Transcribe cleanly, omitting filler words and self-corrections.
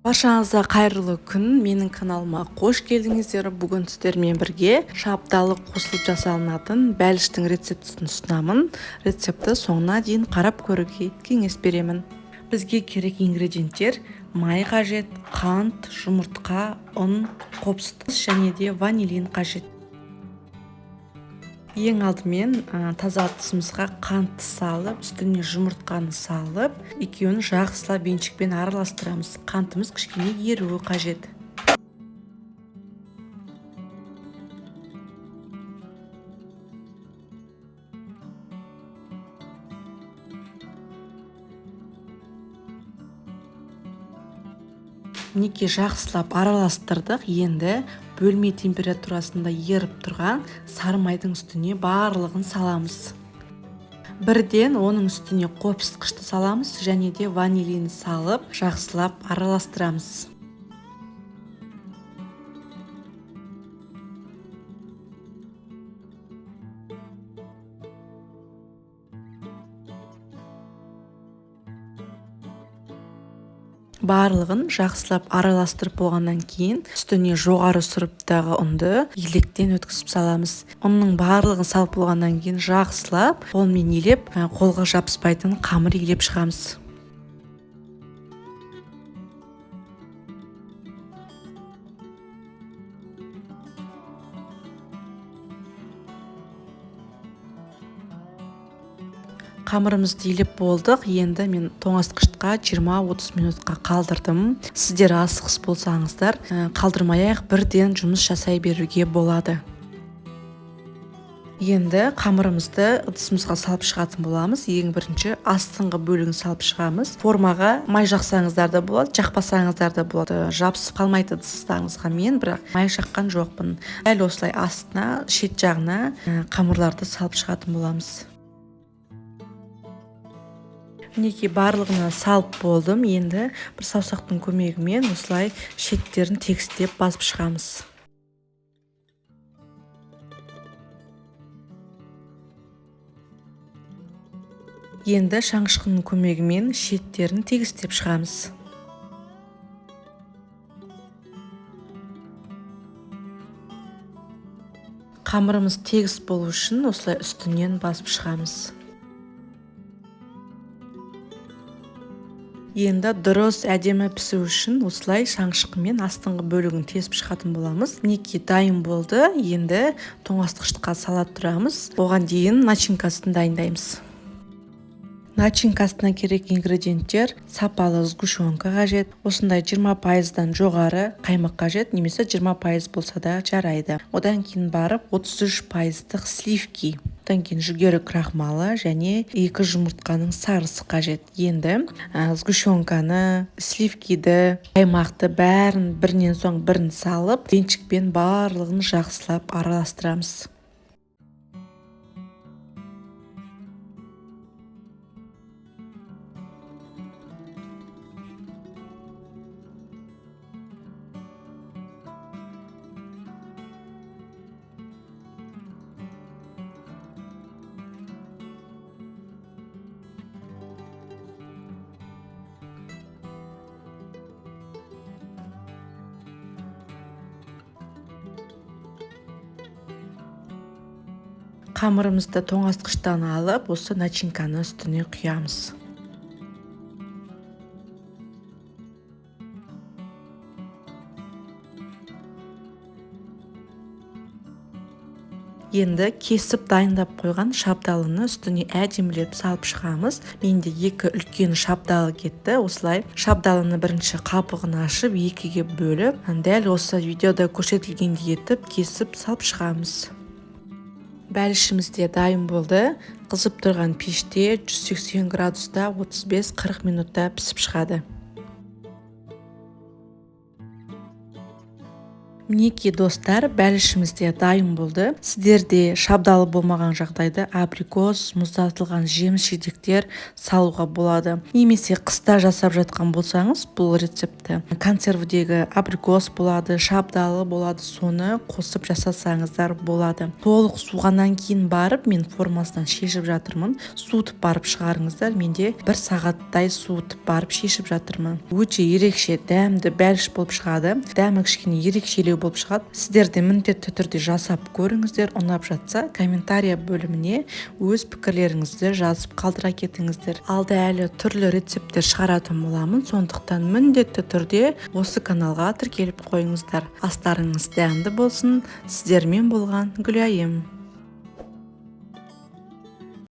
Баршаңызға қайырлы күн. Менің каналыма қош келдіңіздер. Бүгін сіздермен бірге шабдалы қосылып жасалынатын бәліштің рецептін ұсынамын. Рецепті соңына дейін қарап көруге кеңес беремін. Бізге керек ингредиенттер: май қажет, қант, жұмыртқа, ұн, қопсытқыш және де ванилин қажет. Ең алдымен таза ыдысымызға қантты салып, үстіне жұмыртқаны салып, екеуін жақсылап венчикпен араластырамыз. Қантымыз кішкене еруі қажет. Мінекей жақсылап араластырдық. Енді бөлме температурасында еріп тұрған сары майдың үстіне барлығын саламыз. Бірден оның үстіне қопсытқышты саламыз және де ванилин салып жақсылап араластырамыз. Барлығын жақсылап араластырып болғаннан кейін үстіне жоғары сұрыптағы ұнды електен өткізіп саламыз. Ұнның барлығын салып болғаннан кейін жақсылап қолмен елеп, қолға жабыспайтын қамыр елеп шығамыз. Қамырымызды елеп болдық. Енді мен тоңазытқышқа 20-30 минутқа қалдырдым. Сіздер асығыс болсаңыздар, қалдырмай-ақ бірден жұмыс жасай беруге болады. Енді қамырымызды ыдысымызға салып шығатын боламыз. Ең бірінші астыңғы бөлігін салып шығамыз. Формаға май жақсаңыздар да болады, жақпасаңыздар да болады. Жабысып қалмайды ыдыстарыңызға. Мен бірақ май жаққан жоқпын. Дәл осылай астына, шет жағына қамырларды салып шығатын боламыз. Мінекей барлығына салып болдым. Енді бір саусақтың көмегімен осылай шеттерін тегістеп басып шығамыз. Енді шаңышқының көмегімен шеттерін тегістеп шығамыз. Қамырымыз тегіс болу үшін осылай үстінен басып шығамыз. Енді дұрыс әдемі пісу үшін осылай шаңышқымен астыңғы бөлігін тесіп шығатын боламыз. Мінекей дайын болды. Енді тоңазытқышқа сала тұрамыз. Оған дейін начинкасын дайындаймыз. Начинкасына керек ингредиенттер: сапалы сгущенка қажет. Осындай 20%-дан жоғары қаймақ қажет, немесе 20% болса да жарайды. Одан кейін барып 33%-ық сливки. Одан кейін жүгері крахмалы және 2 жұмыртқаның сарысы қажет. Енді сгущенканы, сливкиді, қаймақты бәрін бірінен соң бірін салып, венчикпен барлығын жақсылап араластырамыз. Қамырымызды тоңазытқыштан алып, осы начинканы үстіне құямыз. Енді кесіп дайындап қойған шабдалыны үстіне әдемілеп салып шығамыз. Менде 2 үлкен шабдалы кетті. Осылай шабдалыны бірінші қапығын ашып, 2-ге бөліп, дәл осы видеода көрсетілгендей етіп кесіп салып шығамыз. Бәлішіміз де дайын болды. Қызып тұрған пеште 180 градуста 35-40 минутта пісіп шығады. Мінекей достар, бәлішімізде дайын болды. Сіздерде шабдалы болмаған жағдайда абрикос, мұздатылған жеміс-жидектер салуға болады. Немесе қыста жасап жатқан болсаңыз, бұл рецепті консервідегі абрикос болады, шабдалы болады, соны қосып жасасаңыздар болады. Толық суғаннан кейін барып, мен формасынан шешіп жатырмын. Суытып барып шығарыңыздар. Менде 1 сағаттай суытып барып шешіп жатырмын. Өте ерекше дәмді бәліш болып шығады. Дәмі кішкене ерекшелеу болып шығады. Сіздер де міндетті түрде жасап көріңіздер. Ұнап жатса комментария бөліміне өз пікірлеріңізді жазып қалдыра кетіңіздер. Алда әлі түрлі рецепттер шығаратын боламын, сондықтан міндетті түрде осы каналға тіркеліп қойыңыздар. Астарыңыз дәмді болсын. Сіздермен болған Гүлайым.